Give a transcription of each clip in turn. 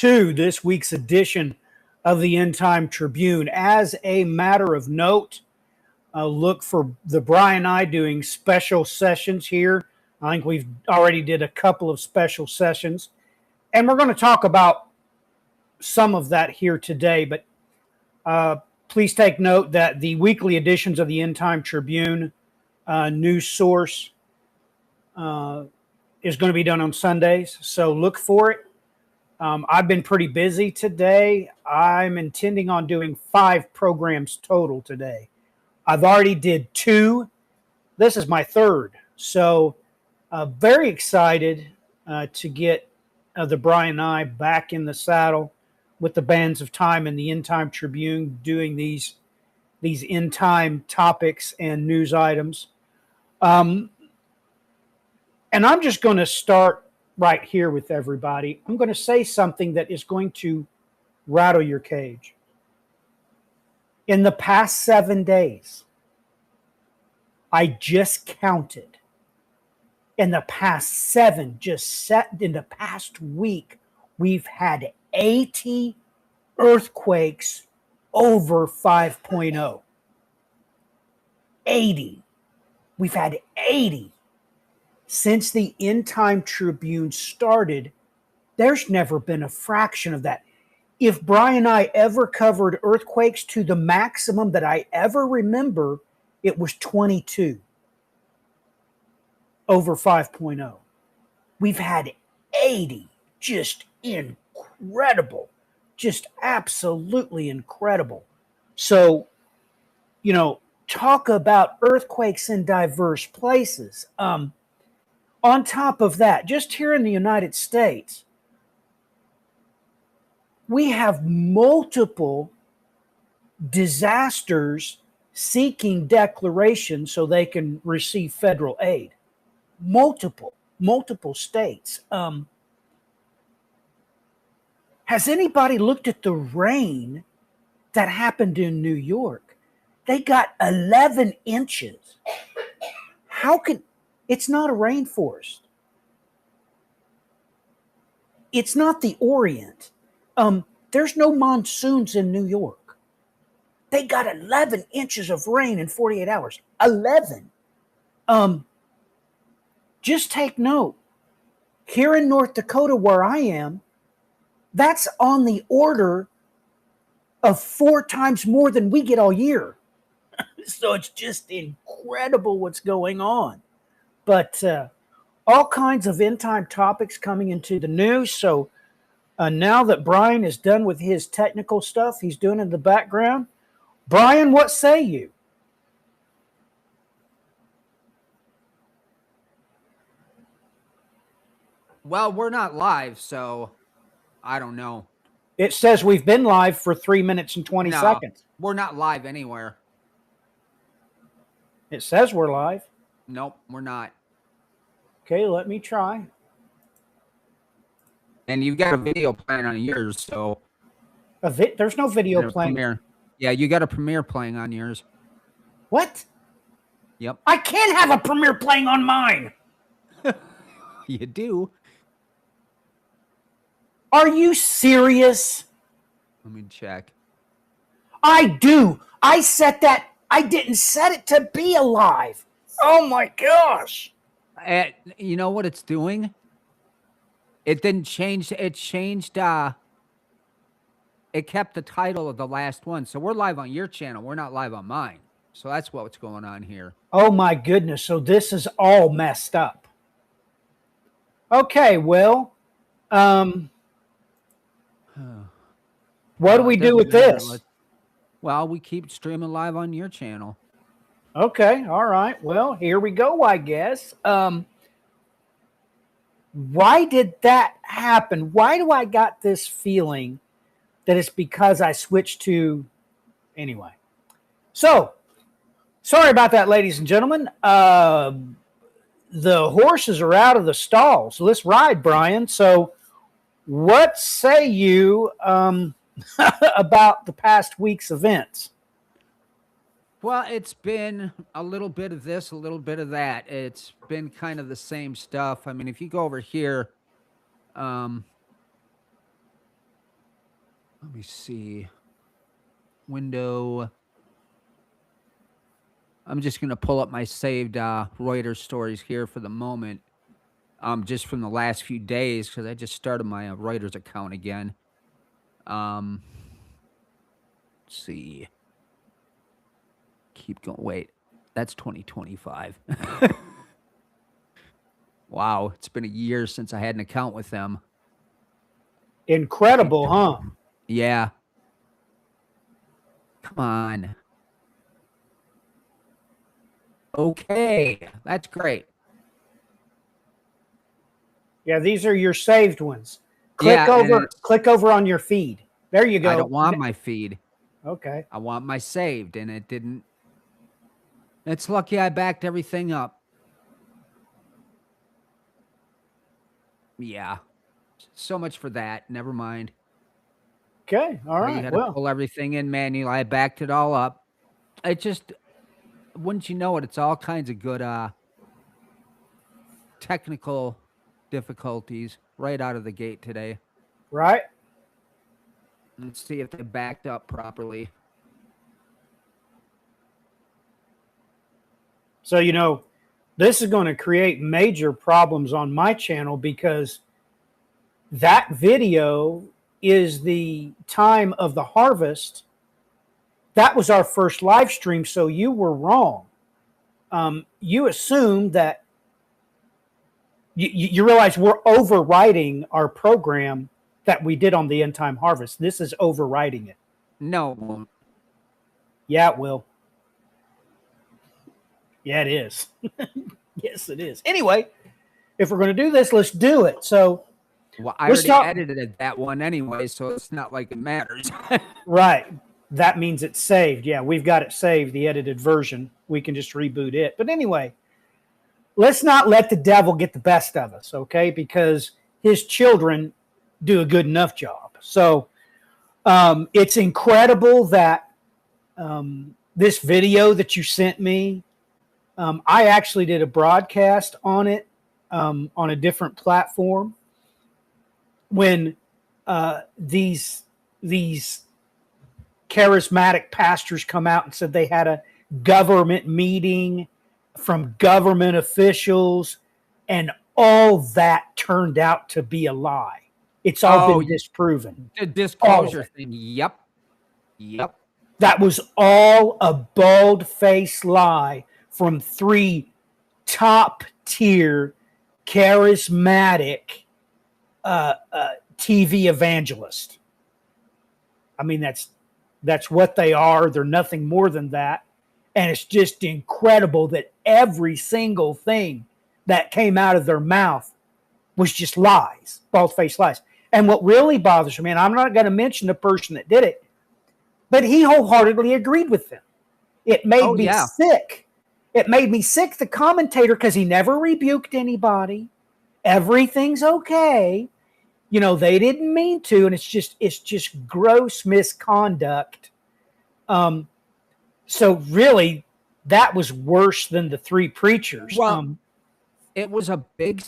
to this week's edition of the End Time Tribune. As a matter of note, look for the Brian and I doing special sessions here. I think we've already did a couple of special sessions, and we're going to talk about some of that here today. But please take note that the weekly editions of the End Time Tribune news source is going to be done on Sundays, so look for it. I've been pretty busy today. I'm intending on doing 5 programs total today. I've already did 2. This is my 3rd. So very excited to get the Brian and I back in the saddle with the Bands of Time and the End Time Tribune doing these end time topics and news items. And I'm just going to start right here with everybody. I'm going to say something that is going to rattle your cage. In the past 7 days, I just counted. In the past 7, in the past week, we've had 80 earthquakes over 5.0. 80. We've had 80. Since the End Time Tribune started, there's never been a fraction of that. If Brian and I ever covered earthquakes to the maximum that I ever remember, it was 22 over 5.0. We've had 80. Just incredible. Just absolutely incredible. So, talk about earthquakes in diverse places. On top of that, just here in the United States, we have multiple disasters seeking declaration so they can receive federal aid. Multiple states. Has anybody looked at the rain that happened in New York? They got 11 inches. It's not a rainforest. It's not the Orient. There's no monsoons in New York. They got 11 inches of rain in 48 hours. 11. Just take note. Here in North Dakota, where I am, that's on the order of 4 times more than we get all year. So it's just incredible what's going on. But all kinds of end-time topics coming into the news. So now that Brian is done with his technical stuff he's doing in the background, Brian, what say you? Well, we're not live, so I don't know. It says we've been live for 3 minutes and 20 seconds. We're not live anywhere. It says we're live. Nope, we're not. Okay, let me try. And you've got a video playing on yours, so... There's no video playing. Premiere. Yeah, you got a Premiere playing on yours. What? Yep. I can't have a Premiere playing on mine. You do. Are you serious? Let me check. I do. I set that. I didn't set it to be alive. Oh my gosh. You know what it's doing? It didn't change. It changed. It kept the title of the last one. So we're live on your channel. We're not live on mine. So that's what's going on here. Oh my goodness. So this is all messed up. Okay, well, what do we do with this? Well, we keep streaming live on your channel. Okay, all right. Well, here we go, I guess. Why did that happen? Why do I got this feeling that it's because I switched to... Anyway. So, sorry about that, ladies and gentlemen. The horses are out of the stall, so let's ride, Brian. So, what say you about the past week's events? Well, it's been a little bit of this, a little bit of that. It's been kind of the same stuff. I mean, if you go over here, Let me see. Window. I'm just going to pull up my saved Reuters stories here for the moment. Just from the last few days, because I just started my Reuters account again. Let's see. Keep going. Wait, that's 2025. Wow, it's been a year since I had an account with them. Incredible, huh? Yeah. Come on. Okay, that's great. Yeah, these are your saved ones. Click over on your feed. There you go. I don't want my feed. Okay. I want my saved, and it didn't. It's lucky I backed everything up. Yeah. So much for that. Never mind. Okay. All right. You had to pull everything in manually. I backed it all up. It just, wouldn't you know it, it's all kinds of good technical difficulties right out of the gate today. Right. Let's see if they backed up properly. So, this is going to create major problems on my channel because that video is the time of the harvest. That was our first live stream, so you were wrong. You assumed that you realize we're overwriting our program that we did on the end time harvest. This is overwriting it. No, it won't. Yeah, it will. Yeah, it is. Yes, it is. Anyway, if we're going to do this, let's do it. So, well, I already edited that one anyway, so it's not like it matters. Right. That means it's saved. Yeah, we've got it saved, the edited version. We can just reboot it. But anyway, let's not let the devil get the best of us, okay? Because his children do a good enough job. So it's incredible that this video that you sent me, I actually did a broadcast on it on a different platform when these charismatic pastors come out and said they had a government meeting from government officials, and all that turned out to be a lie. It's all been disproven. The disclosure thing. Yep. That was all a bald-faced lie from 3 top-tier charismatic TV evangelists. I mean, that's what they are. They're nothing more than that. And it's just incredible that every single thing that came out of their mouth was just lies, bald-faced lies. And what really bothers me, and I'm not going to mention the person that did it, but he wholeheartedly agreed with them. It made me sick. It made me sick, the commentator, because he never rebuked anybody. Everything's okay. They didn't mean to, and it's just gross misconduct. So really, that was worse than the 3 preachers. Well, it was a big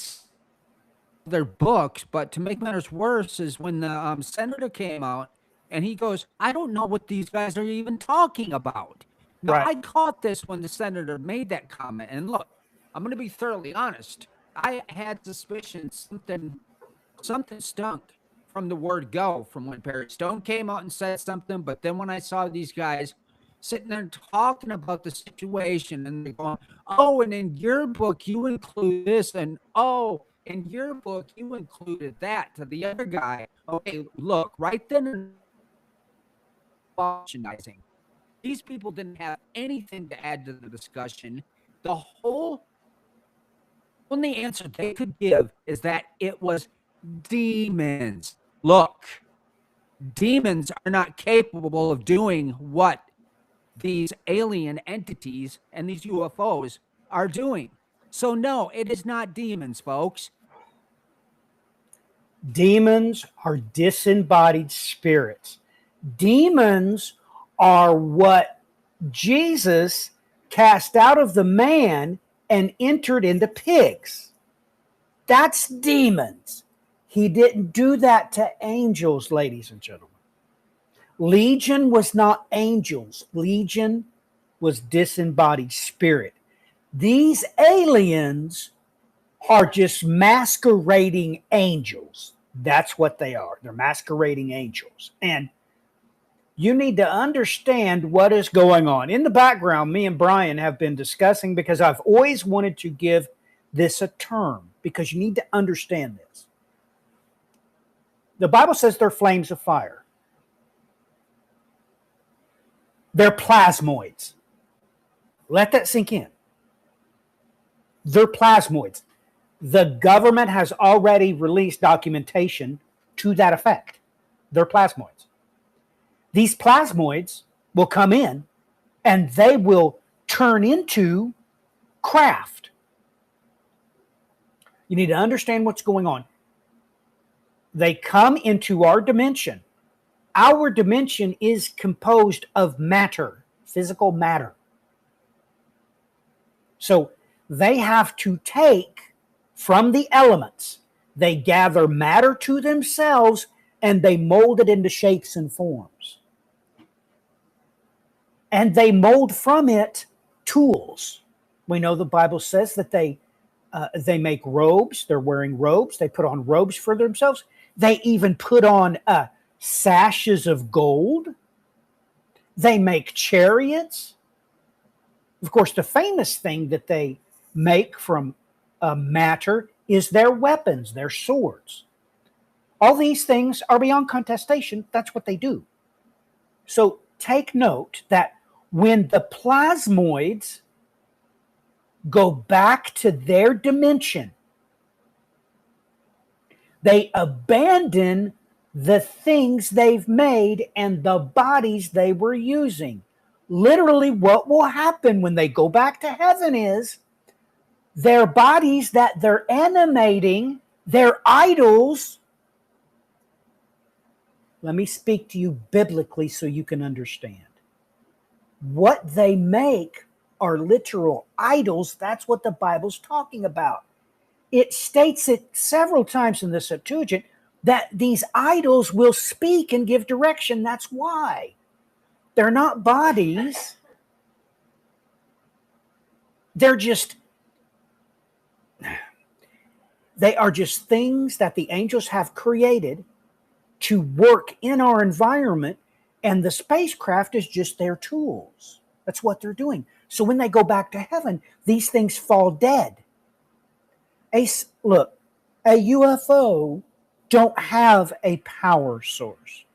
their books, but to make matters worse is when the senator came out and he goes, I don't know what these guys are even talking about. Now, I caught this when the senator made that comment, and look, I'm going to be thoroughly honest. I had suspicions something stunk from the word go from when Perry Stone came out and said something, but then when I saw these guys sitting there talking about the situation and they're going, oh, and in your book you include this, and oh, in your book you included that, to the other guy. Okay, look, right then, these people didn't have anything to add to the discussion. The only answer they could give is that it was demons. Look, demons are not capable of doing what these alien entities and these UFOs are doing. So no, it is not demons, folks. Demons are disembodied spirits. Demons are what Jesus cast out of the man and entered into pigs. That's demons. He didn't do that to angels, ladies and gentlemen. Legion was not angels. Legion was disembodied spirit. These aliens are just masquerading angels. That's what they are. They're masquerading angels. And you need to understand what is going on. In the background, me and Brian have been discussing, because I've always wanted to give this a term, because you need to understand this. The Bible says they're flames of fire. They're plasmoids. Let that sink in. They're plasmoids. The government has already released documentation to that effect. They're plasmoids. These plasmoids will come in and they will turn into craft. You need to understand what's going on. They come into our dimension. Our dimension is composed of matter, physical matter. So they have to take from the elements. They gather matter to themselves and they mold it into shapes and forms. And they mold from it tools. We know the Bible says that they make robes. They're wearing robes. They put on robes for themselves. They even put on sashes of gold. They make chariots. Of course, the famous thing that they make from matter is their weapons, their swords. All these things are beyond contestation. That's what they do. So take note that when the plasmoids go back to their dimension, they abandon the things they've made and the bodies they were using. Literally, what will happen when they go back to heaven is their bodies that they're animating, their idols. Let me speak to you biblically so you can understand. What they make are literal idols. That's what the Bible's talking about. It states it several times in the Septuagint that these idols will speak and give direction. That's why. They're not bodies. They are just things that the angels have created to work in our environment, and the spacecraft is just their tools. That's what they're doing. So when they go back to heaven, these things fall dead. A UFO don't have a power source.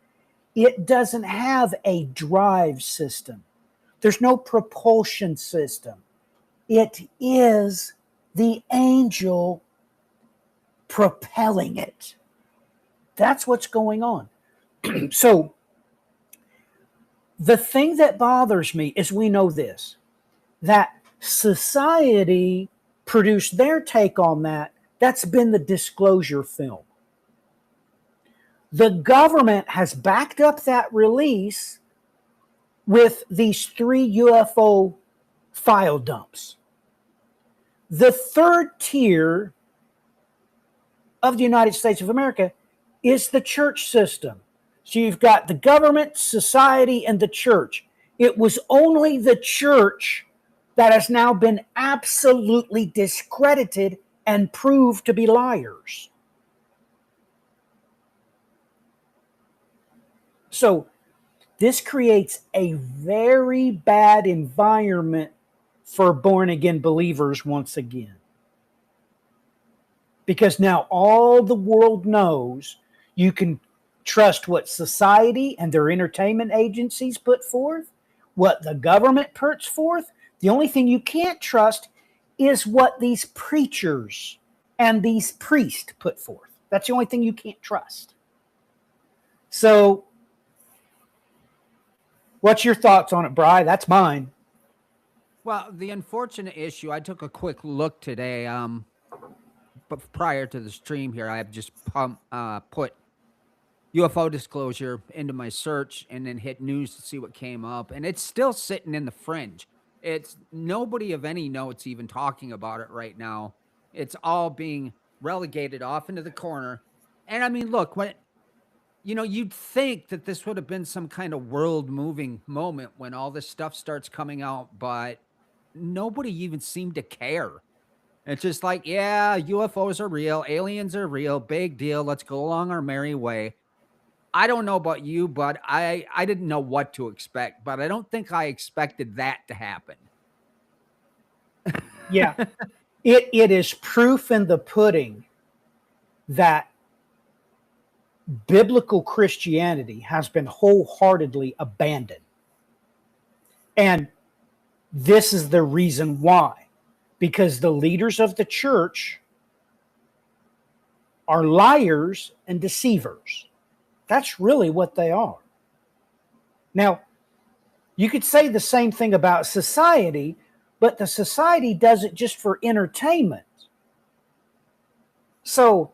It doesn't have a drive system. There's no propulsion system. It is the angel propelling it. That's what's going on. So the thing that bothers me is we know this, that society produced their take on that. That's been the disclosure film. The government has backed up that release with these 3 UFO file dumps. The third tier of the United States of America is the church system. So you've got the government, society, and the church. It was only the church that has now been absolutely discredited and proved to be liars. So this creates a very bad environment for born-again believers once again. Because now all the world knows you can trust what society and their entertainment agencies put forth, what the government puts forth. The only thing you can't trust is what these preachers and these priests put forth. That's the only thing you can't trust. So, what's your thoughts on it, Bri? That's mine. Well, the unfortunate issue, I took a quick look today, but prior to the stream here, I have just put UFO disclosure into my search and then hit news to see what came up, and it's still sitting in the fringe. It's nobody of any note's even talking about it right now. It's all being relegated off into the corner. And I mean, look, when you'd think that this would have been some kind of world-moving moment when all this stuff starts coming out, but nobody even seemed to care. It's just like, yeah, UFOs are real, aliens are real, big deal. Let's go along our merry way. I don't know about you, but I didn't know what to expect, but I don't think I expected that to happen. Yeah. It is proof in the pudding that biblical Christianity has been wholeheartedly abandoned. And this is the reason why. Because the leaders of the church are liars and deceivers. That's really what they are. Now, you could say the same thing about society, but the society does it just for entertainment. So,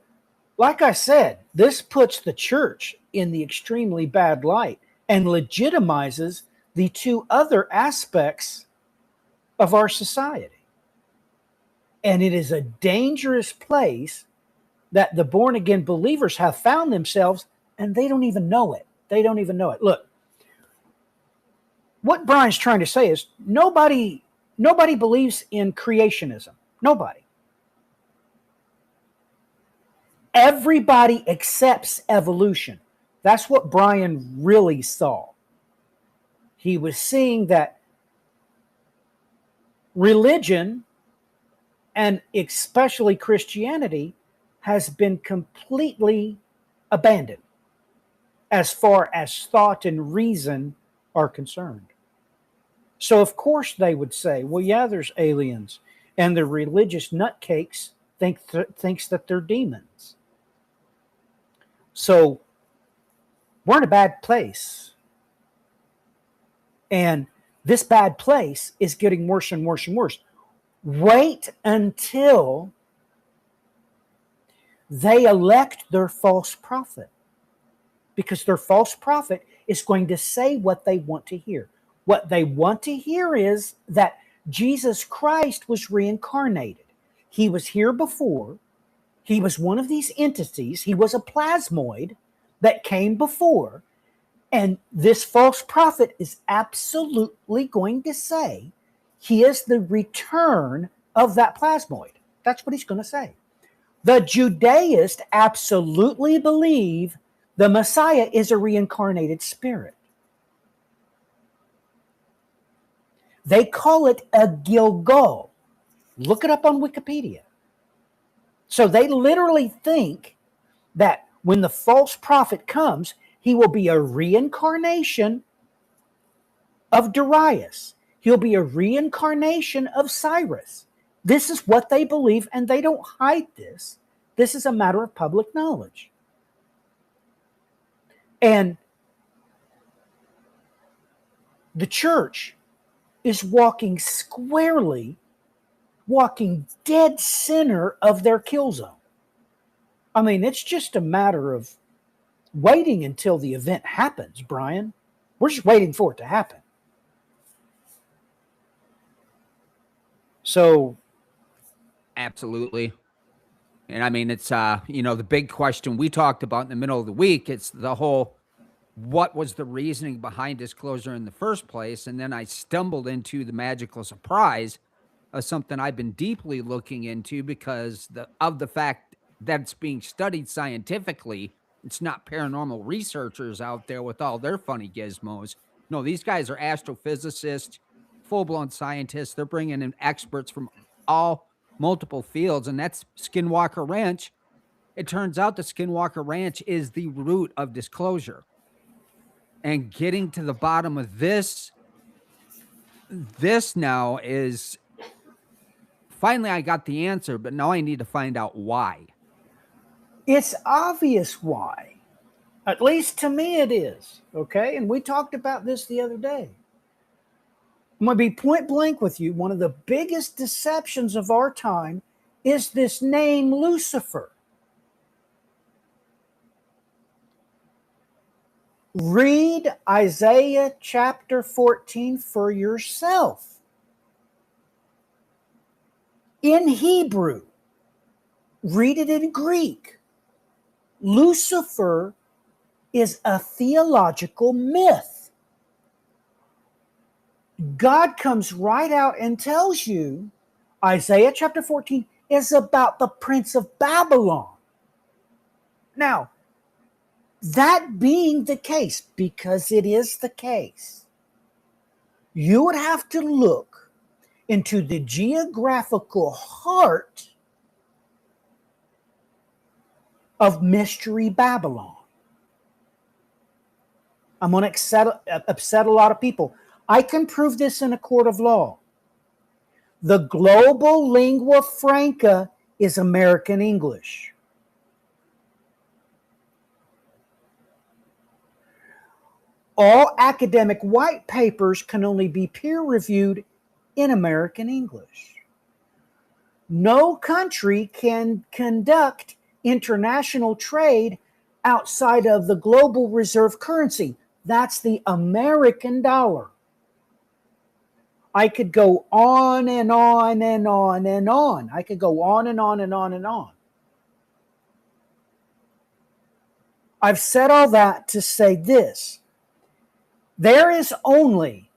like I said, this puts the church in the extremely bad light and legitimizes the two other aspects of our society. And it is a dangerous place that the born again believers have found themselves, and they don't even know it. They don't even know it. Look, what Brian's trying to say is nobody believes in creationism. Nobody. Everybody accepts evolution. That's what Brian really saw. He was seeing that religion, and especially Christianity, has been completely abandoned as far as thought and reason are concerned. So of course they would say, well, yeah, there's aliens, and the religious nutcakes thinks that they're demons. So we're in a bad place. And this bad place is getting worse and worse and worse. Wait until they elect their false prophet, because their false prophet is going to say what they want to hear. What they want to hear is that Jesus Christ was reincarnated. He was here before. He was one of these entities. He was a plasmoid that came before. And this false prophet is absolutely going to say he is the return of that plasmoid. That's what he's going to say. The Judaists absolutely believe the Messiah is a reincarnated spirit. They call it a Gilgal. Look it up on Wikipedia. So they literally think that when the false prophet comes, he will be a reincarnation of Darius. He'll be a reincarnation of Cyrus. This is what they believe, and they don't hide this. This is a matter of public knowledge. And the church is walking dead center of their kill zone. I mean, it's just a matter of waiting until the event happens, Brian. We're just waiting for it to happen. So, absolutely. And I mean, it's, the big question we talked about in the middle of the week, it's the whole, what was the reasoning behind disclosure in the first place? And then I stumbled into the magical surprise of something I've been deeply looking into because of the fact that it's being studied scientifically. It's not paranormal researchers out there with all their funny gizmos. No, these guys are astrophysicists, full-blown scientists. They're bringing in experts from all multiple fields, and that's Skinwalker Ranch. It turns out the Skinwalker Ranch is the root of disclosure. And getting to the bottom of this now is, finally I got the answer, but now I need to find out why. It's obvious why. At least to me it is, okay? And we talked about this the other day. I'm going to be point blank with you. One of the biggest deceptions of our time is this name Lucifer. Read Isaiah chapter 14 for yourself. In Hebrew, read it in Greek. Lucifer is a theological myth. God comes right out and tells you Isaiah chapter 14 is about the Prince of Babylon. Now, that being the case, because it is the case, you would have to look into the geographical heart of Mystery Babylon. I'm going to upset a lot of people. I can prove this in a court of law. The global lingua franca is American English. All academic white papers can only be peer-reviewed in American English. No country can conduct international trade outside of the global reserve currency. That's the American dollar. I could go on and on and on and on. I could go on and on and on and on. I've said all that to say this. There is only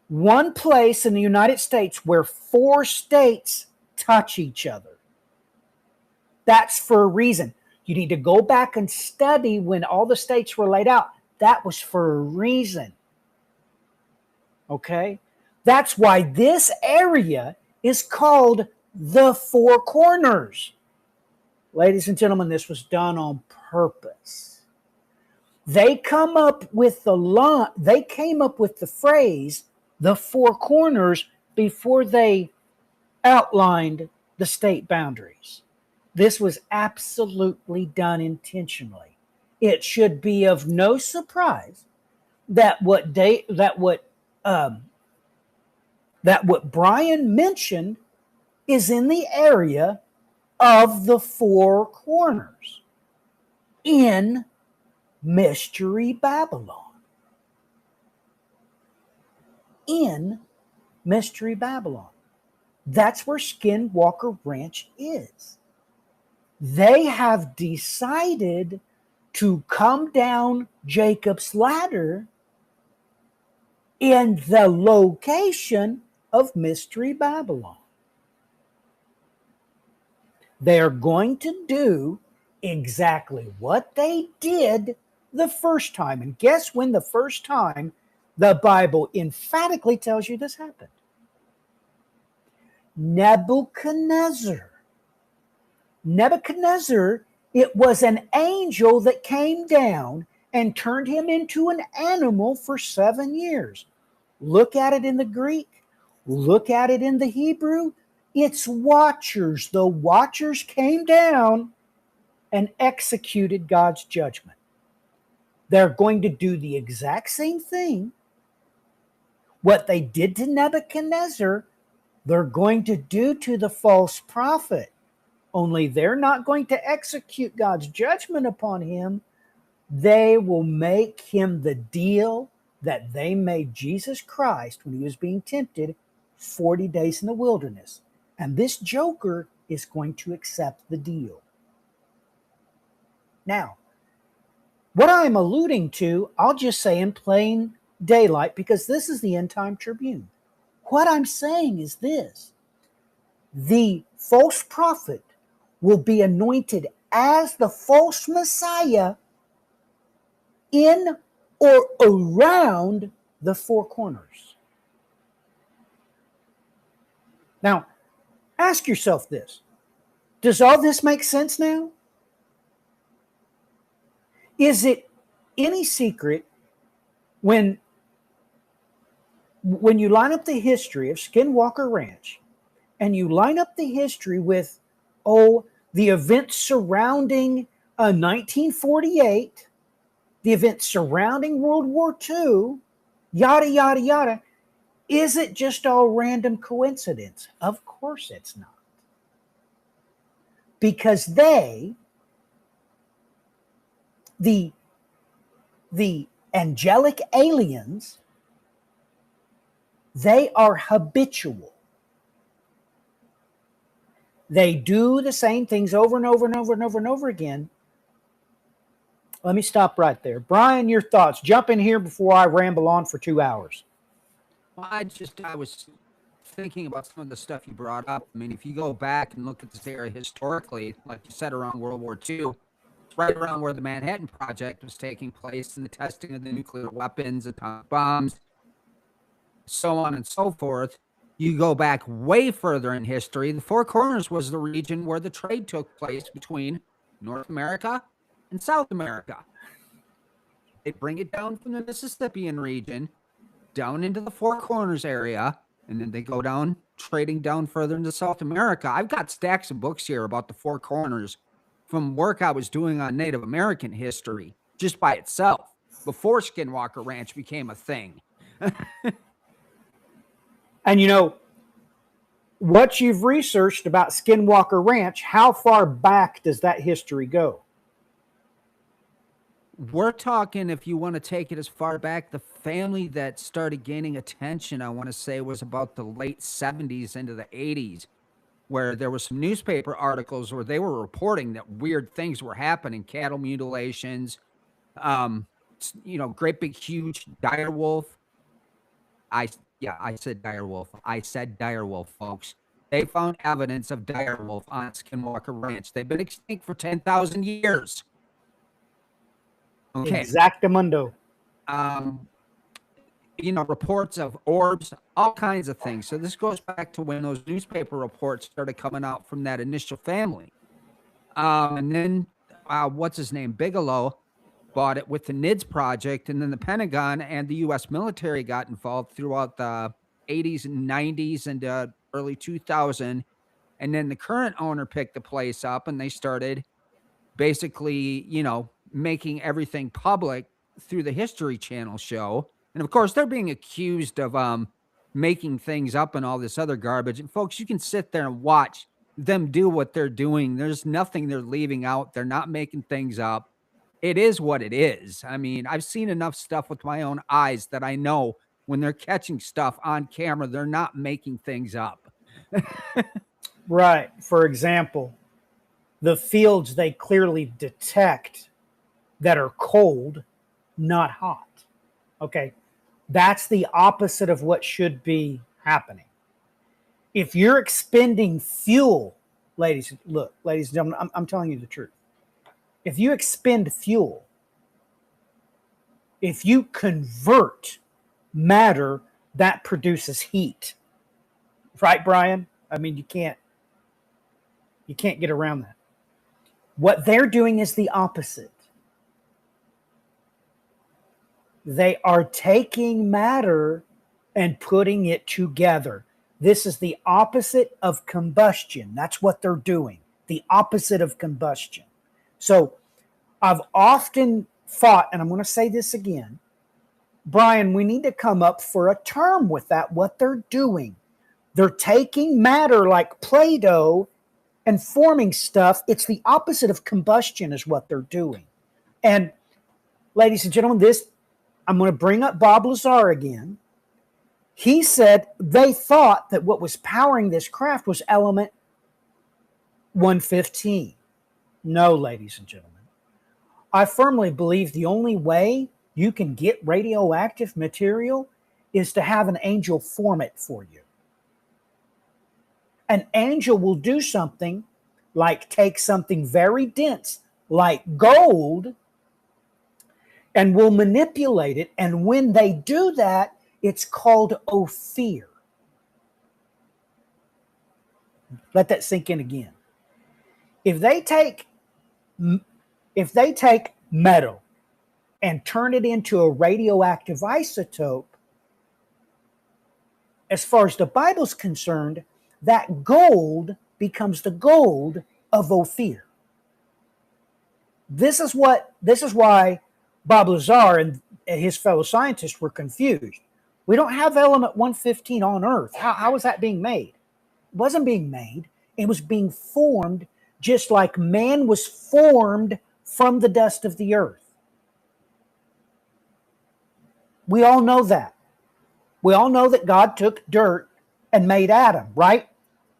one place in the United States where 4 states touch each other. That's for a reason. You need to go back and study when all the states were laid out. That was for a reason. Okay? That's why this area is called the Four Corners. Ladies and gentlemen, this was done on purpose. They came up with the phrase, the Four Corners, before they outlined the state boundaries. This was absolutely done intentionally. It should be of no surprise that what Brian mentioned is in the area of the Four Corners in Mystery Babylon. In Mystery Babylon. That's where Skinwalker Ranch is. They have decided to come down Jacob's ladder in the location of Mystery Babylon. They are going to do exactly what they did the first time. And guess when the first time the Bible emphatically tells you this happened? Nebuchadnezzar. Nebuchadnezzar, it was an angel that came down and turned him into an animal for 7 years. Look at it in the Greek. Look at it in the Hebrew. It's watchers. The watchers came down and executed God's judgment. They're going to do the exact same thing. What they did to Nebuchadnezzar, they're going to do to the false prophet. Only they're not going to execute God's judgment upon him. They will make him the deal that they made Jesus Christ when he was being tempted 40 days in the wilderness. And this joker is going to accept the deal. Now, what I'm alluding to, I'll just say in plain daylight, because this is the End Time Tribune. What I'm saying is this. The false prophet will be anointed as the false Messiah in or around the Four Corners. Now, ask yourself this. Does all this make sense now? Is it any secret when you line up the history of Skinwalker Ranch and you line up the history with, the events surrounding 1948, the events surrounding World War II, yada, yada, yada, is it just all random coincidence? Of course it's not. Because the angelic aliens, they are habitual. They do the same things over and over and over and over and over again. Let me stop right there. Brian, your thoughts. Jump in here before I ramble on for 2 hours. Well, I was thinking about some of the stuff you brought up. I mean, if you go back and look at this area historically, like you said, around World War II, it's right around where the Manhattan Project was taking place and the testing of the nuclear weapons, atomic bombs, so on and so forth. You go back way further in history, the Four Corners was the region where the trade took place between North America and South America. They bring it down from the Mississippian region down into the Four Corners area, and then they go down, trading down further into South America. I've got stacks of books here about the Four Corners from work I was doing on Native American history just by itself before Skinwalker Ranch became a thing. And you know, what you've researched about Skinwalker Ranch, how far back does that history go? We're talking, if you want to take it as far back, the family that started gaining attention, I want to say, was about the late 70s into the 80s, where there was some newspaper articles where they were reporting that weird things were happening, cattle mutilations, great big huge dire wolf. I said dire wolf. I said dire wolf, folks. They found evidence of dire wolf on Skinwalker Ranch. They've been extinct for 10,000 years. Okay. Exactamundo. Reports of orbs, all kinds of things. So this goes back to when those newspaper reports started coming out from that initial family. And then, what's his name? Bigelow bought it with the NIDS project, and then the Pentagon and the U.S. military got involved throughout the 80s and 90s and early 2000. And then the current owner picked the place up, and they started basically, making everything public through the History Channel show. And of course, they're being accused of making things up and all this other garbage. And folks, you can sit there and watch them do what they're doing. There's nothing they're leaving out. They're not making things up. It is what it is. I mean, I've seen enough stuff with my own eyes that I know when they're catching stuff on camera, they're not making things up. Right. For example, the fields they clearly detect that are cold, not hot. Okay. That's the opposite of what should be happening. If you're expending fuel, ladies and gentlemen, I'm telling you the truth. If you expend fuel, if you convert matter, that produces heat. Right, Brian? I mean, you can't get around that. What they're doing is the opposite. They are taking matter and putting it together. This is the opposite of combustion. That's what they're doing. The opposite of combustion. So I've often thought, and I'm going to say this again, Brian, we need to come up for a term with that, what they're doing. They're taking matter like Play-Doh and forming stuff. It's the opposite of combustion is what they're doing. And ladies and gentlemen, I'm going to bring up Bob Lazar again. He said they thought that what was powering this craft was element 115. No, ladies and gentlemen. I firmly believe the only way you can get radioactive material is to have an angel form it for you. An angel will do something like take something very dense like gold and will manipulate it. And when they do that, it's called Ophir. Let that sink in again. If they take metal and turn it into a radioactive isotope, as far as the Bible's concerned, that gold becomes the gold of Ophir. This is why Bob Lazar and his fellow scientists were confused. We don't have element 115 on Earth. How was that being made? It wasn't being made. It was being formed just like man was formed from the dust of the earth. We all know that. We all know that God took dirt and made Adam, right?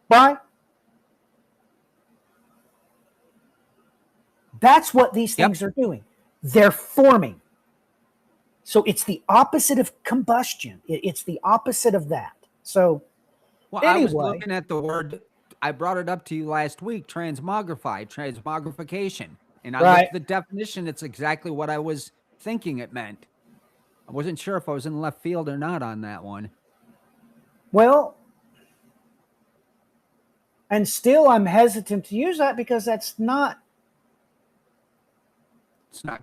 Right? That's what these things are doing. They're forming. So it's the opposite of combustion. It's the opposite of that. So Well, I was anyway, looking at the word, I brought it up to you last week, transmogrification. And I looked right. at the definition. It's exactly what I was thinking it meant. I wasn't sure if I was in left field or not on that one. Well, and still I'm hesitant to use that because it's not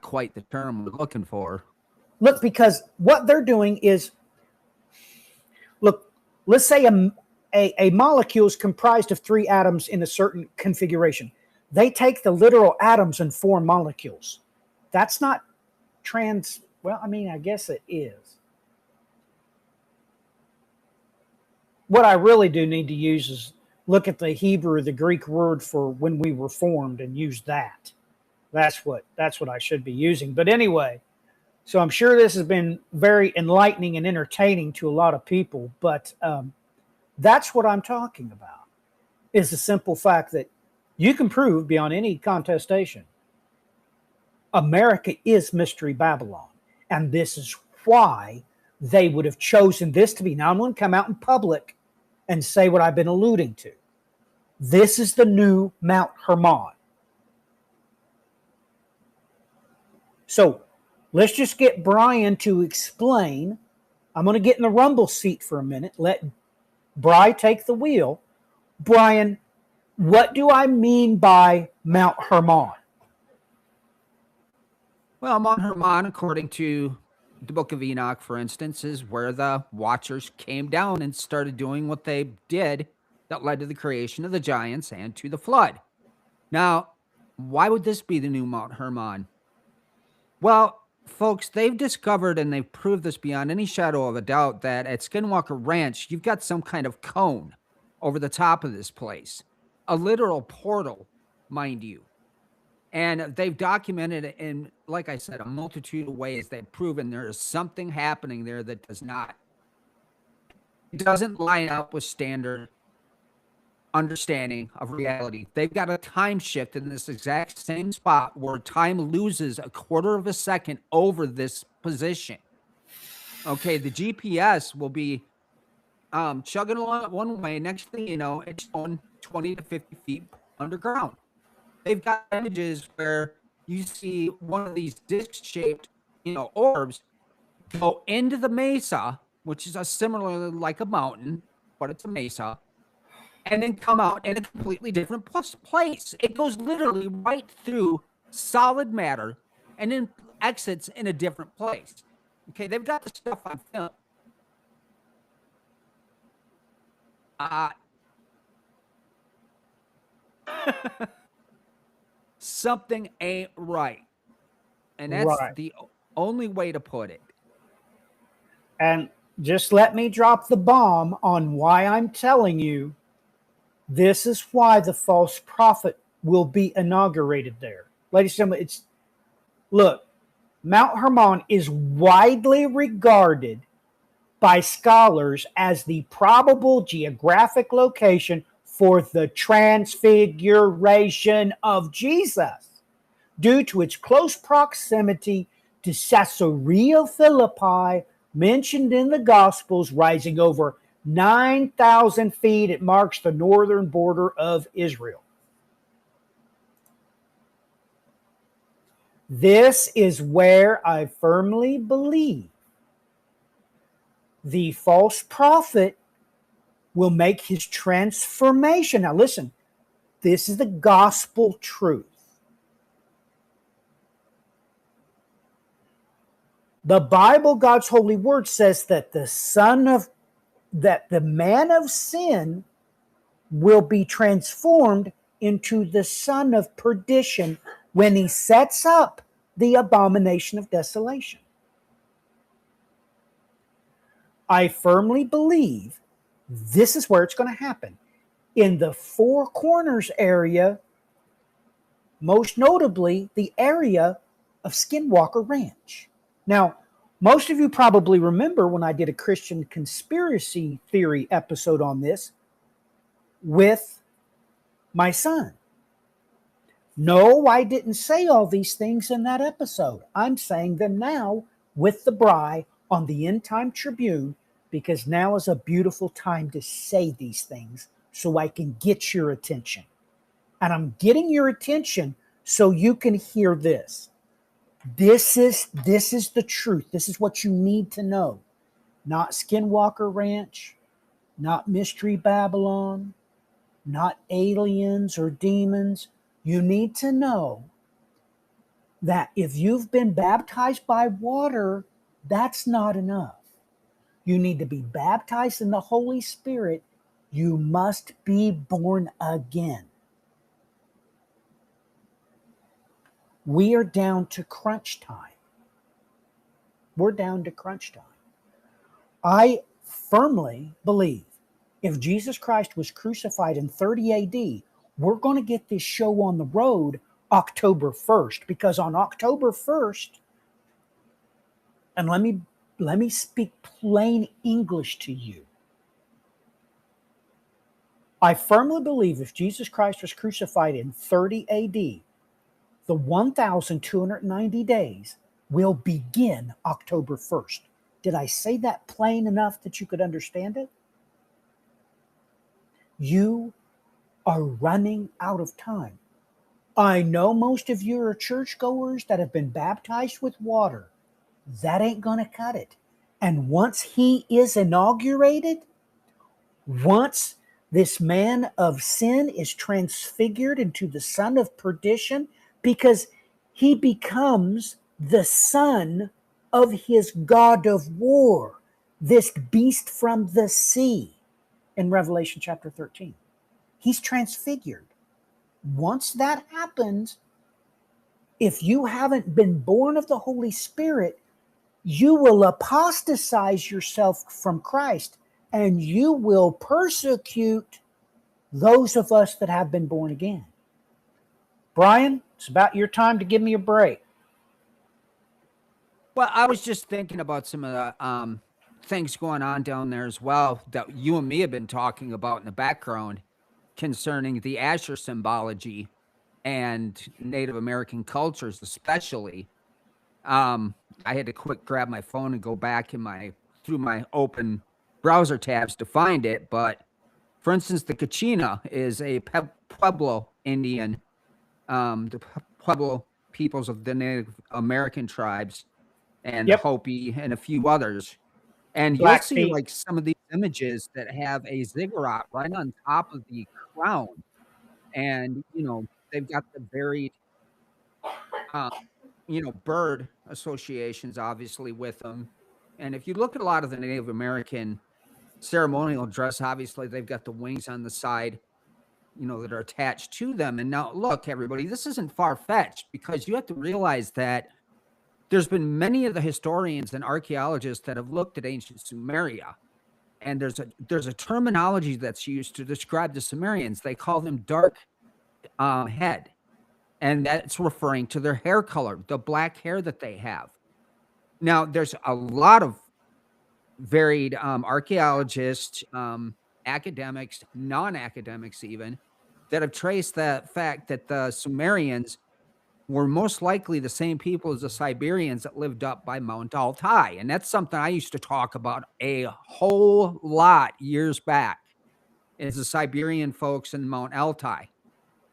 quite the term we're looking for. Look, because what they're doing is, look, let's say a molecule is comprised of 3 atoms in a certain configuration. They take the literal atoms and form molecules. That's not well, I mean, I guess it is. What I really do need to use is look at the Hebrew, the Greek word for when we were formed, and use that. That's what I should be using. But anyway, so I'm sure this has been very enlightening and entertaining to a lot of people, but that's what I'm talking about, is the simple fact that you can prove beyond any contestation America is Mystery Babylon. And this is why they would have chosen this to be. Now I'm going to come out in public and say what I've been alluding to. This is the new Mount Hermon. So let's just get Brian to explain. I'm going to get in the rumble seat for a minute. Let Bri take the wheel. Brian, what do I mean by Mount Hermon? Well, Mount Hermon, according to the book of Enoch, for instance, is where the Watchers came down and started doing what they did that led to the creation of the giants and to the flood. Now, why would this be the new Mount Hermon? Well, folks, they've discovered and they've proved this beyond any shadow of a doubt that at Skinwalker Ranch, you've got some kind of cone over the top of this place, a literal portal, mind you. And they've documented it in, like I said, a multitude of ways. They've proven there is something happening there that doesn't line up with standard understanding of reality. They've got a time shift in this exact same spot where time loses a quarter of a second over this position. Okay, the GPS will be chugging along one way. Next thing you know, it's going 20 to 50 feet underground. They've got images where you see one of these disc-shaped, orbs go into the mesa, which is similarly like a mountain, but it's a mesa, and then come out in a completely different place. It goes literally right through solid matter and then exits in a different place. Okay, they've got the stuff on film. Something ain't right. And that's Right. the only way to put it. And just let me drop the bomb on why I'm telling you this is why the false prophet will be inaugurated there. Ladies and gentlemen, look, Mount Hermon is widely regarded by scholars as the probable geographic location for the transfiguration of Jesus, due to its close proximity to Caesarea Philippi, mentioned in the Gospels, rising over 9,000 feet. It marks the northern border of Israel. This is where I firmly believe the false prophet will make his transformation. Now listen, this is the gospel truth. The Bible, God's holy word, says that the man of sin will be transformed into the son of perdition when he sets up the abomination of desolation. I firmly believe this is where it's going to happen. In the Four Corners area, most notably the area of Skinwalker Ranch. Now, most of you probably remember when I did a Christian conspiracy theory episode on this with my son. No, I didn't say all these things in that episode. I'm saying them now with the Bri on the End Time Tribune, because now is a beautiful time to say these things so I can get your attention. And I'm getting your attention so you can hear this. This is the truth. This is what you need to know. Not Skinwalker Ranch, not Mystery Babylon, not aliens or demons. You need to know that if you've been baptized by water, that's not enough. You need to be baptized in the Holy Spirit. You must be born again. We are down to crunch time. We're down to crunch time. I firmly believe if Jesus Christ was crucified in 30 AD, we're going to get this show on the road October 1st, because on October 1st, and let me speak plain English to you. I firmly believe if Jesus Christ was crucified in 30 AD, the 1,290 days will begin October 1st. Did I say that plain enough that you could understand it? You are running out of time. I know most of you are churchgoers that have been baptized with water. That ain't going to cut it. And once he is inaugurated, once this man of sin is transfigured into the son of perdition, because he becomes the son of his God of war, this beast from the sea in Revelation chapter 13. He's transfigured. Once that happens, if you haven't been born of the Holy Spirit, you will apostatize yourself from Christ, and you will persecute those of us that have been born again. Brian, it's about your time to give me a break. Well, I was just thinking about some of the things going on down there as well that you and me have been talking about in the background concerning the Asher symbology and Native American cultures, especially. I had to quick grab my phone and go back through my open browser tabs to find it. But for instance, the Kachina is a Pueblo Indian, the Pueblo peoples of the Native American tribes, and the Yep. Hopi and a few others. And you'll see Blackfeet. like some of these images that have a ziggurat right on top of the crown. And, they've got the varied, uh, bird associations obviously with them. And if you look at a lot of the Native American ceremonial dress, obviously they've got the wings on the side, that are attached to them. And now look, everybody, this isn't far-fetched, because you have to realize that there's been many of the historians and archaeologists that have looked at ancient Sumeria, and there's a terminology that's used to describe the Sumerians. They call them dark head, and that's referring to their hair color, the black hair that they have. Now, there's a lot of varied archaeologists, academics, non-academics even, that have traced the fact that the Sumerians were most likely the same people as the Siberians that lived up by Mount Altai. And that's something I used to talk about a whole lot years back, is the Siberian folks in Mount Altai.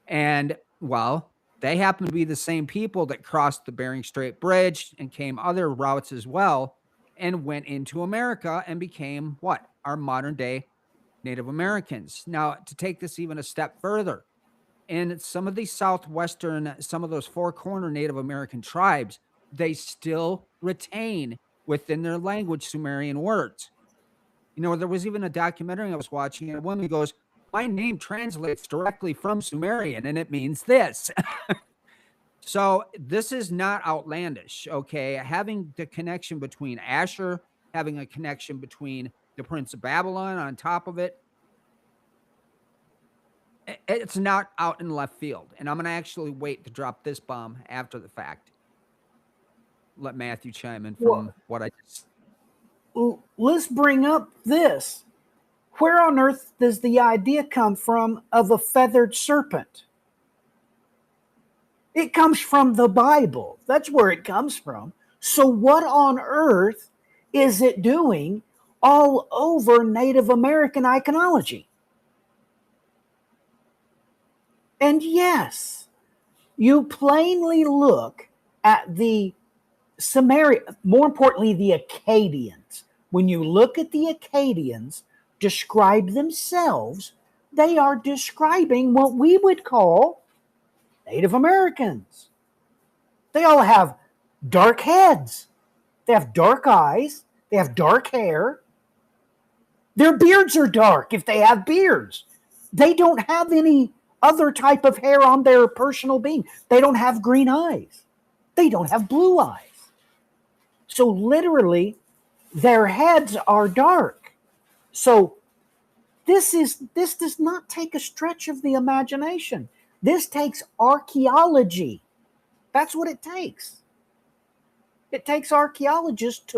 And, well, they happen to be the same people that crossed the Bering Strait Bridge and came other routes as well and went into America and became what? Our modern day Native Americans. Now, to take this even a step further, in some of these southwestern, some of those four corner Native American tribes, they still retain within their language Sumerian words. There was even a documentary I was watching, and a woman goes, "My name translates directly from Sumerian, and it means this." So this is not outlandish, okay? Having the connection between Asher, having a connection between the Prince of Babylon on top of it, it's not out in left field. And I'm going to actually wait to drop this bomb after the fact. Let Matthew chime in from what I just... Let's bring up this. Where on earth does the idea come from of a feathered serpent? It comes from the Bible. That's where it comes from. So what on earth is it doing all over Native American iconology? And yes, you plainly look at the Sumerian, more importantly, the Akkadians. When you look at the Akkadians describe themselves, they are describing what we would call Native Americans. They all have dark heads. They have dark eyes. They have dark hair. Their beards are dark if they have beards. They don't have any other type of hair on their personal being. They don't have green eyes. They don't have blue eyes. So literally, their heads are dark. So this does not take a stretch of the imagination. This takes archaeology. That's what it takes. It takes archaeologists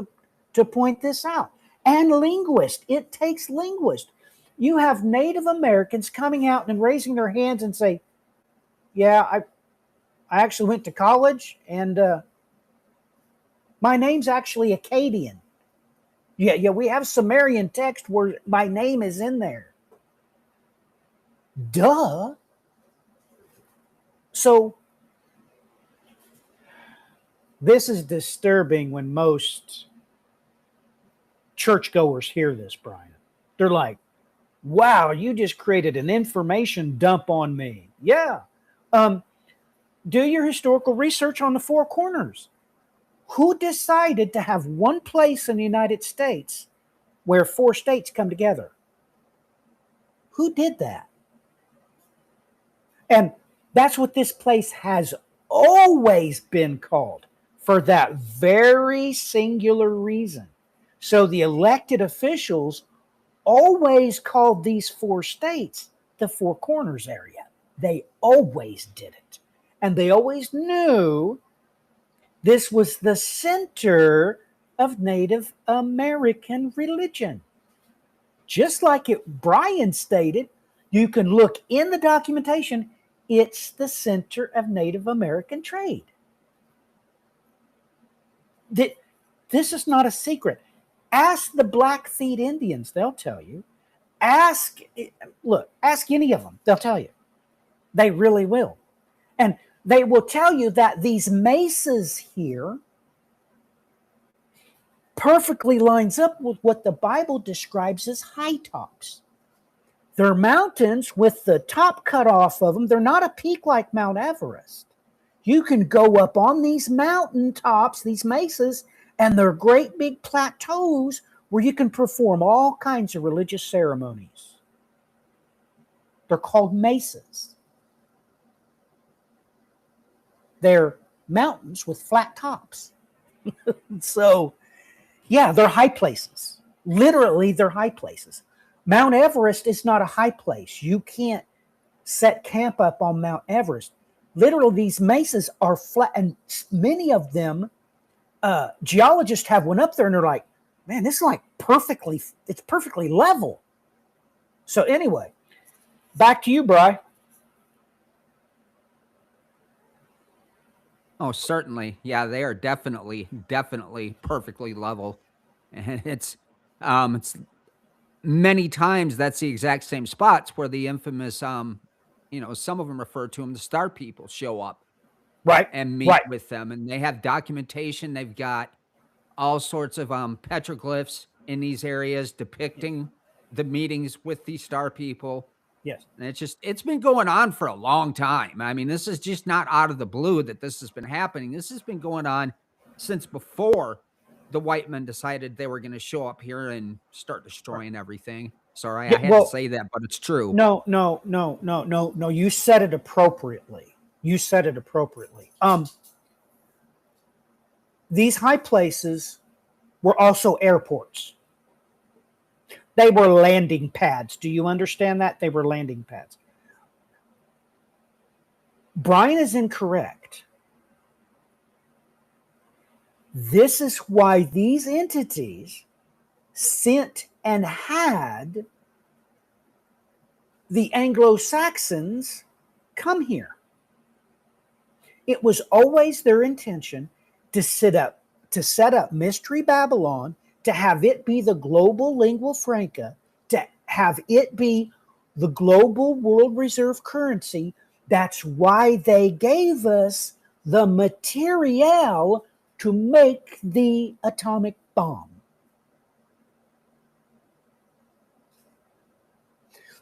to point this out. And linguists. It takes linguists. You have Native Americans coming out and raising their hands and say, yeah, I actually went to college and my name's actually Akkadian. Yeah, we have Sumerian text where my name is in there. Duh. So this is disturbing when most churchgoers hear this, Brian. They're like, wow, you just created an information dump on me. Yeah. Do your historical research on the Four Corners. Who decided to have one place in the United States where 4 states come together? Who did that? And that's what this place has always been called, for that very singular reason. So the elected officials always called these 4 states the Four Corners area. They always did it. And they always knew this was the center of Native American religion. Just like Brian stated, you can look in the documentation, it's the center of Native American trade. This is not a secret. Ask the Blackfeet Indians, they'll tell you. Ask any of them, they'll tell you. They really will. And they will tell you that these mesas here perfectly lines up with what the Bible describes as high tops. They're mountains with the top cut off of them. They're not a peak like Mount Everest. You can go up on these mountain tops, these mesas, and they're great big plateaus where you can perform all kinds of religious ceremonies. They're called mesas. They're mountains with flat tops. So, yeah, they're high places. Literally, they're high places. Mount Everest is not a high place. You can't set camp up on Mount Everest. Literally, these mesas are flat, and many of them, geologists have one up there, and they're like, man, this is like it's perfectly level. So anyway, back to you, Bri. Oh, certainly. Yeah, they are definitely perfectly level. And it's many times that's the exact same spots where the infamous, some of them refer to them, the star people show up. Right. And meet with them. And they have documentation. They've got all sorts of petroglyphs in these areas depicting the meetings with these star people. Yes. And it's been going on for a long time. I mean, this is just not out of the blue that this has been happening. This has been going on since before the white men decided they were going to show up here and start destroying everything. Sorry, I had to say that, but it's true. No. You said it appropriately. These high places were also airports. They were landing pads. Do you understand that? They were landing pads. Brian is incorrect. This is why these entities sent and had the Anglo-Saxons come here. It was always their intention to set up Mystery Babylon, to have it be the global lingua franca, to have it be the global world reserve currency. That's why they gave us the material to make the atomic bomb.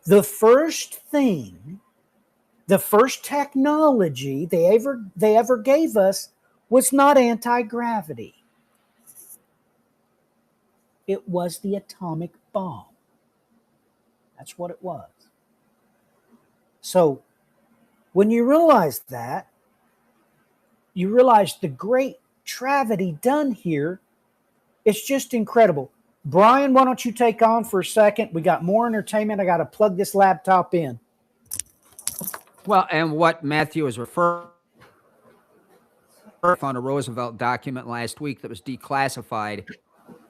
The first thing, the first technology they ever gave us was not anti-gravity. It was the atomic bomb. That's what it was. So when you realize that, you realize the great travesty done here. It's just incredible. Brian, why don't you take on for a second? We got more entertainment. I got to plug this laptop in. Well, and what Matthew is referring, I found a Roosevelt document last week that was declassified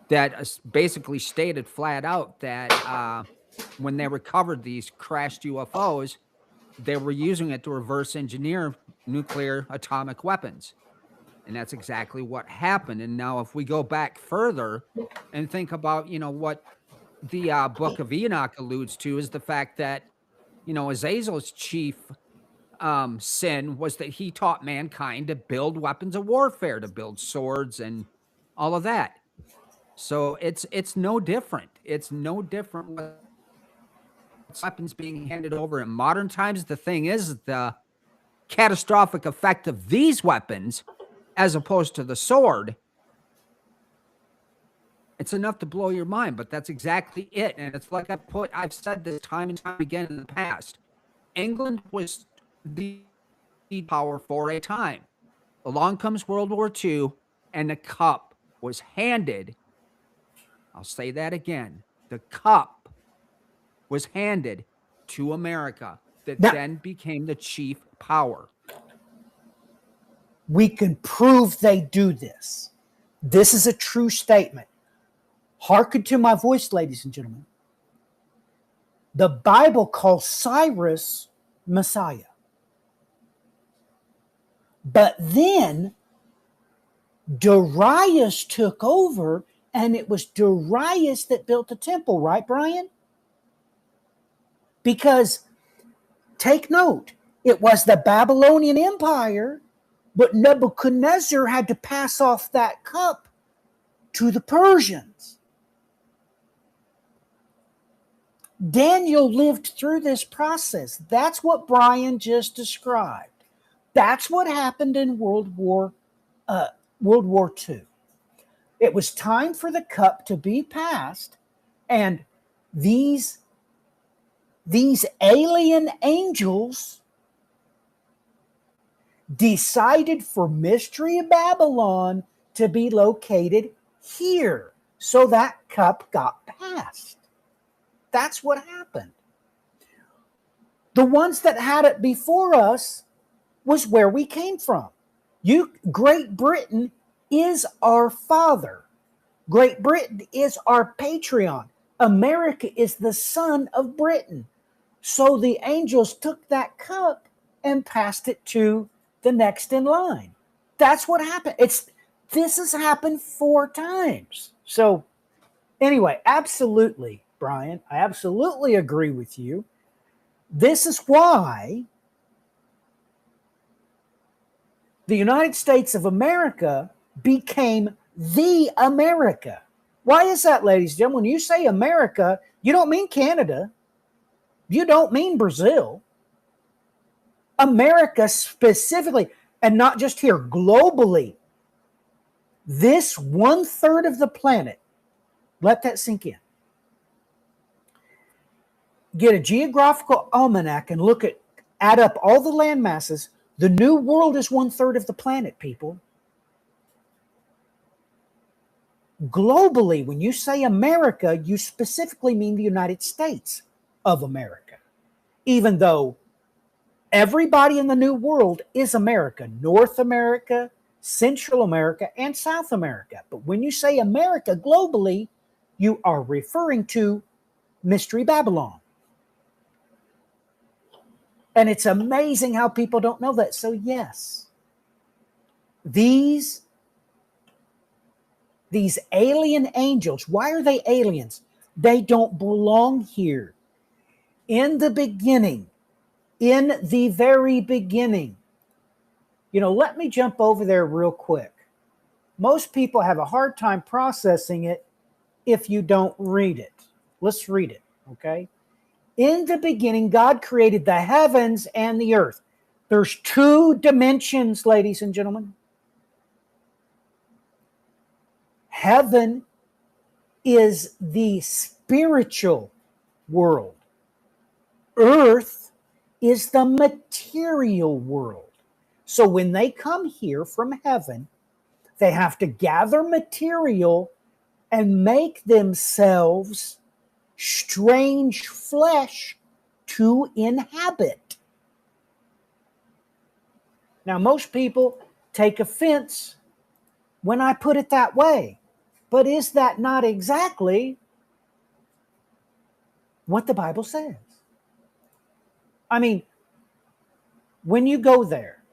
that basically stated flat out that when they recovered these crashed UFOs, they were using it to reverse engineer nuclear atomic weapons. And that's exactly what happened. And now if we go back further and think about, what the book of Enoch alludes to is the fact that, Azazel's chief sin was that he taught mankind to build weapons of warfare, to build swords and all of that. So it's no different. It's no different with weapons being handed over in modern times. The thing is, the catastrophic effect of these weapons, as opposed to the sword, it's enough to blow your mind. But that's exactly it. And it's like I've said this time and time again in the past. England was the power for a time. Along comes World War II, and the cup was handed. I'll say that again. The cup was handed to America, that then became the chief power. We can prove they do this. This is a true statement. Hearken to my voice, ladies and gentlemen. The Bible calls Cyrus Messiah. But then Darius took over, and it was Darius that built the temple, right, Brian? Because, take note, it was the Babylonian Empire, but Nebuchadnezzar had to pass off that cup to the Persians. Daniel lived through this process. That's what Brian just described. That's what happened in World War II. It was time for the cup to be passed, and these alien angels decided for Mystery Babylon to be located here, so that cup got passed. That's what happened. The ones that had it before us was where we came from. Great Britain is our father. Great Britain is our Patreon. America is the son of Britain. So the angels took that cup and passed it to the next in line. That's what happened. This has happened 4 times. So anyway, absolutely, Brian, I absolutely agree with you. This is why the United States of America became the America. Why is that, ladies and gentlemen? When you say America, you don't mean Canada. You don't mean Brazil. America specifically, and not just here, globally. This 1/3 of the planet, let that sink in. Get a geographical almanac and add up all the land masses. The New World is 1/3 of the planet, people. Globally, when you say America, you specifically mean the United States of America. Even though everybody in the New World is America, North America, Central America, and South America. But when you say America globally, you are referring to Mystery Babylon. And it's amazing how people don't know that. So yes, These alien angels, why are they aliens? They don't belong here. In the beginning, in the very beginning, let me jump over there real quick. Most people have a hard time processing it if you don't read it. Let's read it, okay? In the beginning, God created the heavens and the earth. There's two dimensions, ladies and gentlemen. Heaven is the spiritual world. Earth is the material world. So when they come here from heaven, they have to gather material and make themselves strange flesh to inhabit. Now, most people take offense when I put it that way. But is that not exactly what the Bible says? I mean, when you go there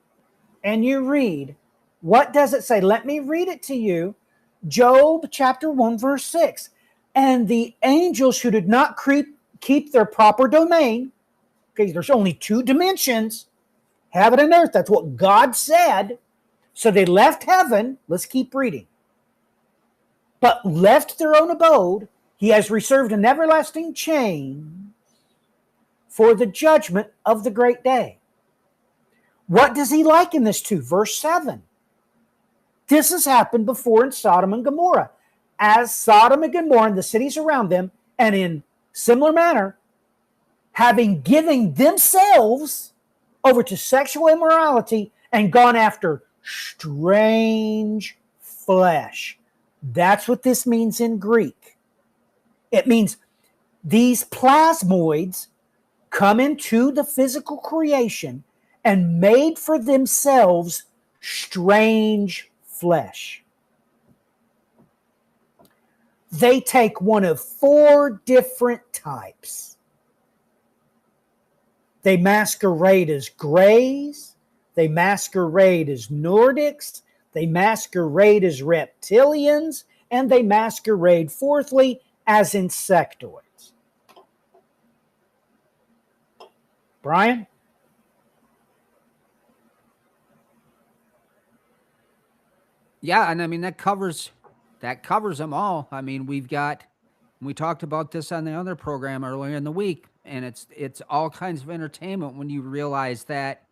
and you read, what does it say? Let me read it to you. Job chapter 1, verse 6. And the angels who did not keep their proper domain, okay, there's only two dimensions, heaven and earth. That's what God said. So they left heaven. Let's keep reading. But left their own abode, he has reserved an everlasting chain for the judgment of the great day. What does he liken this to? Verse 7. This has happened before in Sodom and Gomorrah. As Sodom and Gomorrah and the cities around them, and in similar manner, having given themselves over to sexual immorality and gone after strange flesh. That's what this means in Greek. It means these plasmoids come into the physical creation and made for themselves strange flesh. They take one of four different types. They masquerade as Greys. They masquerade as Nordics. They masquerade as reptilians. And they masquerade, fourthly, as insectoids. Brian? Yeah, and I mean that covers them all. I mean, we talked about this on the other program earlier in the week, and it's all kinds of entertainment when you realize that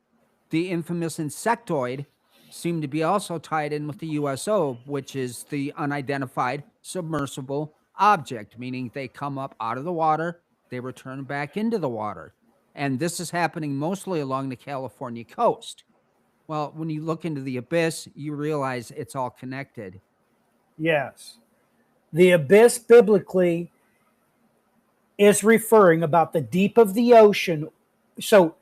the infamous insectoid seemed to be also tied in with the USO, which is the unidentified submersible object, meaning they come up out of the water, they return back into the water. And this is happening mostly along the California coast. Well, when you look into the abyss, you realize it's all connected. Yes. The abyss biblically is referring about the deep of the ocean. So,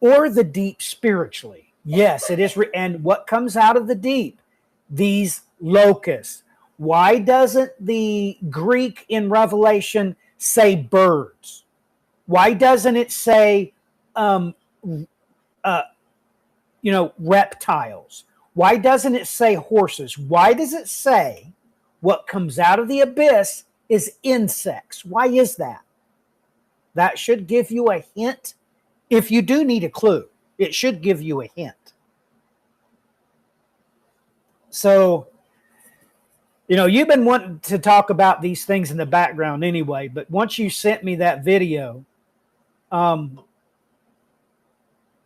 or the deep spiritually. Yes, it is. And what comes out of the deep? These locusts. Why doesn't the Greek in Revelation say birds? Why doesn't it say, reptiles? Why doesn't it say horses? Why does it say what comes out of the abyss is insects? Why is that? That should give you a hint. If you do need a clue, it should give you a hint. So, you've been wanting to talk about these things in the background anyway, but once you sent me that video,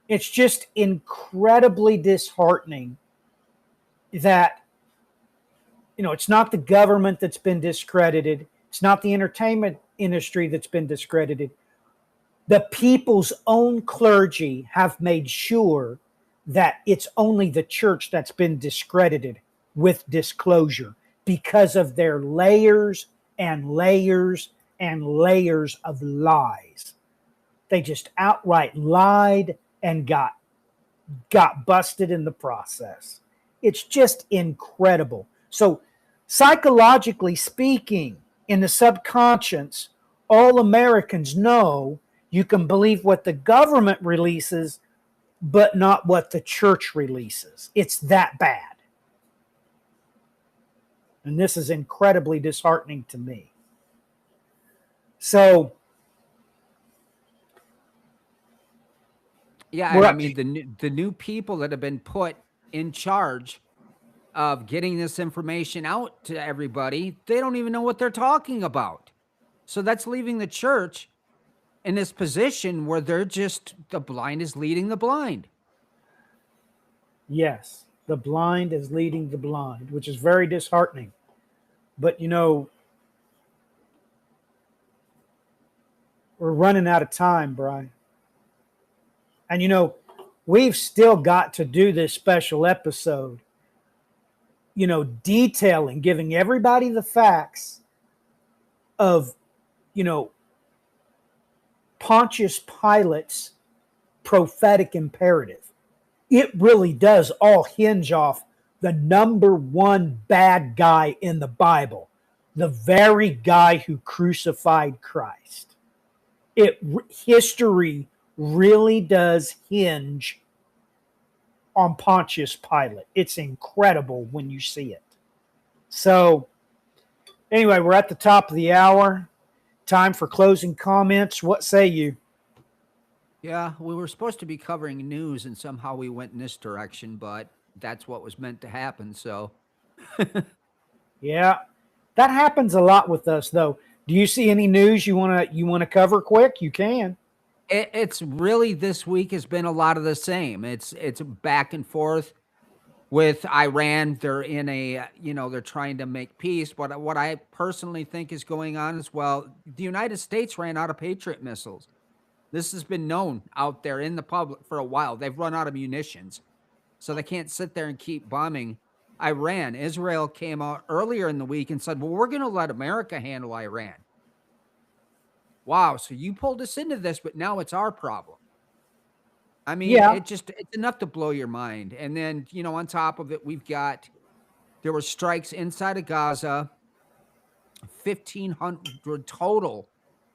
it's just incredibly disheartening that, it's not the government that's been discredited. It's not the entertainment industry that's been discredited. The people's own clergy have made sure that it's only the church that's been discredited with disclosure because of their layers and layers and layers of lies. They just outright lied and got busted in the process. It's just incredible. So psychologically speaking, in the subconscious, all Americans know you can believe what the government releases, but not what the church releases. It's that bad. And this is incredibly disheartening to me. So, yeah, and I mean the new people that have been put in charge of getting this information out to everybody, they don't even know what they're talking about. So that's leaving the church in this position where they're just, the blind is leading the blind. yes, the blind is leading the blind, which is very disheartening. But, you know, we're running out of time, Brian. And, you know, we've still got to do this special episode, you know, detailing, giving everybody the facts of, you know, Pontius Pilate's prophetic imperative. It really does all hinge off the number one bad guy in the Bible, the very guy who crucified Christ. History really does hinge on Pontius Pilate. It's incredible when you see it. So, anyway, we're at the top of the hour. Time for closing comments. What say you? Yeah, we were supposed to be covering news and somehow we went in this direction, but that's what was meant to happen. So, Yeah, that happens a lot with us, though. Do you see any news you want to cover quick? You can. it's really, this week has been a lot of the same. It's back and forth with Iran. They're in a, they're trying to make peace. But what I personally think is going on as well, the United States ran out of Patriot missiles. This has been known out there in the public for a while. They've run out of munitions, so they can't sit there and keep bombing Iran. Israel came out earlier in the week and said, well, we're going to let America handle Iran. Wow, so you pulled us into this, but now it's our problem. I mean, Yeah. it's enough to blow your mind. And then, on top of it, there were strikes inside of Gaza. 1,500 total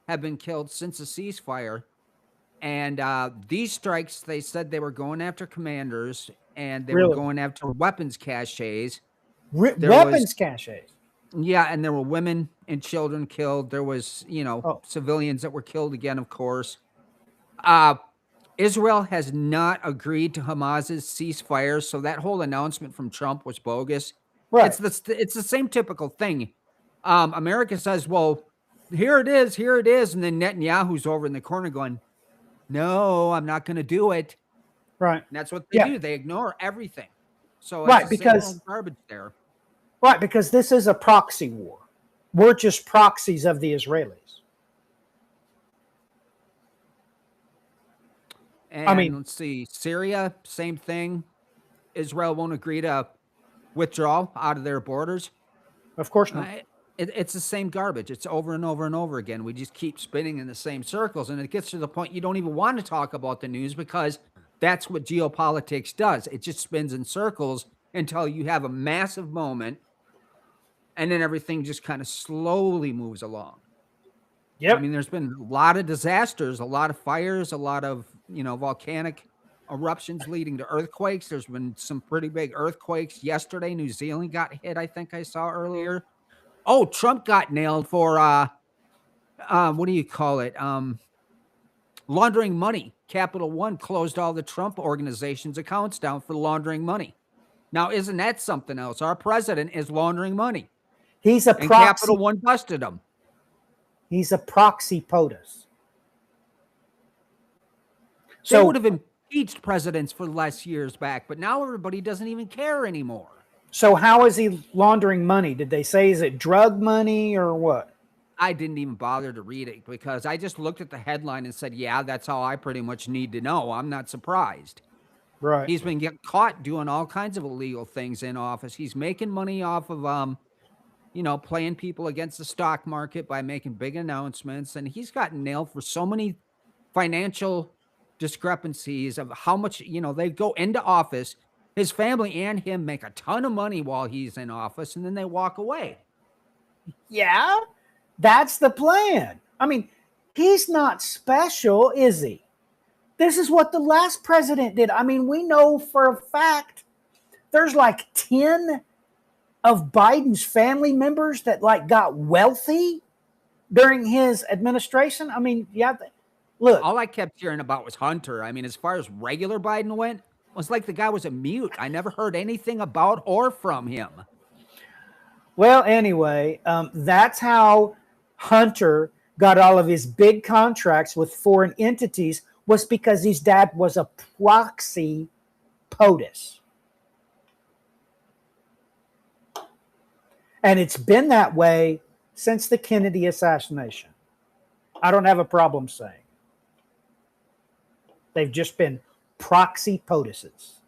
have been killed since the ceasefire. And these strikes, they said they were going after commanders and they were going after weapons caches. Weapons caches? Yeah, and there were women and children killed. There was, civilians that were killed again, of course. Israel has not agreed to Hamas's ceasefire, so that whole announcement from Trump was bogus. Right. It's the same typical thing. America says, well, here it is, and then Netanyahu's over in the corner going, no, I'm not going to do it. Right. And that's what they do. They ignore everything. So right, it's because garbage there. Right, because this is a proxy war. We're just proxies of the Israelis. And let's see, Syria, same thing. Israel won't agree to withdraw out of their borders. Of course not. It's the same garbage. It's over and over and over again. We just keep spinning in the same circles. And it gets to the point you don't even want to talk about the news because that's what geopolitics does. It just spins in circles until you have a massive moment. And then everything just kind of slowly moves along. Yep. I mean, there's been a lot of disasters, a lot of fires, a lot of, volcanic eruptions leading to earthquakes. There's been some pretty big earthquakes. Yesterday, New Zealand got hit, I think I saw earlier. Oh, Trump got nailed for, what do you call it? Laundering money. Capital One closed all the Trump organization's accounts down for laundering money. Now, isn't that something else? Our president is laundering money. He's a and proxy. Capital One busted him. He's a proxy POTUS. They would have impeached presidents for less years back, but now everybody doesn't even care anymore. So how is he laundering money? Did they say, is it drug money or what? I didn't even bother to read it because I just looked at the headline and said, yeah, that's all I pretty much need to know. I'm not surprised. Right. He's been getting caught doing all kinds of illegal things in office. He's making money off of, playing people against the stock market by making big announcements. And he's gotten nailed for so many financial discrepancies of how much, they go into office. His family and him make a ton of money while he's in office, and then they walk away. Yeah, that's the plan. I mean, he's not special, is he? This is what the last president did. I mean, we know for a fact there's like 10 of Biden's family members that like got wealthy during his administration? I mean, yeah, look. All I kept hearing about was Hunter. I mean, as far as regular Biden went, it was like the guy was a mute. I never heard anything about or from him. Well, anyway, that's how Hunter got all of his big contracts with foreign entities, was because his dad was a proxy POTUS. And it's been that way since the Kennedy assassination. I don't have a problem saying. They've just been proxy POTUSes.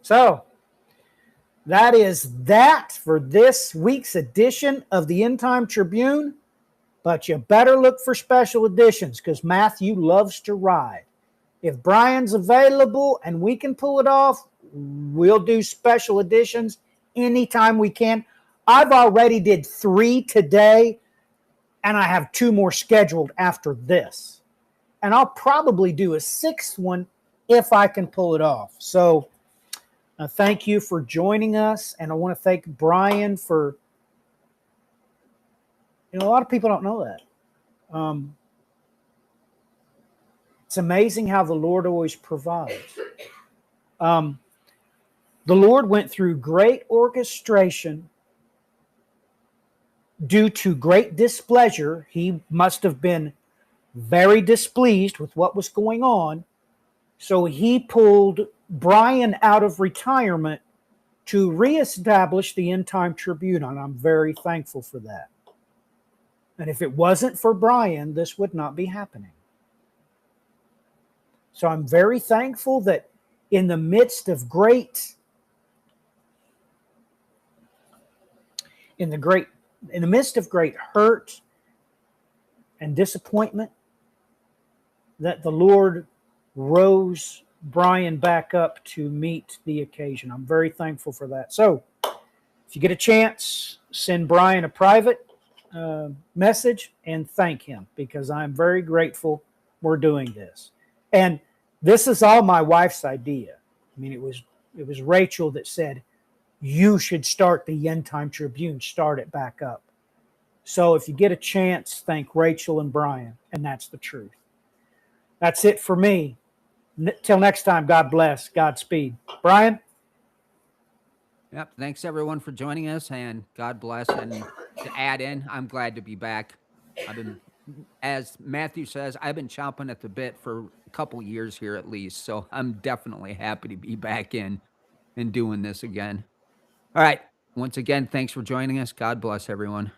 So, that is that for this week's edition of the End Time Tribune. But you better look for special editions, because Matthew loves to ride. If Brian's available and we can pull it off, we'll do special editions anytime we can. I've already did 3 today, and I have 2 more scheduled after this. And I'll probably do a 6th one if I can pull it off. So thank you for joining us. And I want to thank Brian for, a lot of people don't know that. It's amazing how the Lord always provides. The Lord went through great orchestration due to great displeasure. He must have been very displeased with what was going on. So he pulled Brian out of retirement to reestablish the End Time Tribune, and I'm very thankful for that. And if it wasn't for Brian, this would not be happening. So I'm very thankful that in the midst of great hurt and disappointment, that the Lord rose Brian back up to meet the occasion. I'm very thankful for that. So if you get a chance, send Brian a private message and thank him, because I'm very grateful we're doing this. And this is all my wife's idea. I mean, it was Rachel that said, you should start the End Time Tribune, start it back up. So if you get a chance, thank Rachel and Brian, and that's the truth. That's it for me. Till next time, God bless, Godspeed. Brian? Yep. Thanks, everyone, for joining us, and God bless. And to add in, I'm glad to be back. As Matthew says, I've been chomping at the bit for a couple years here at least, so I'm definitely happy to be back in and doing this again. All right. Once again, thanks for joining us. God bless, everyone.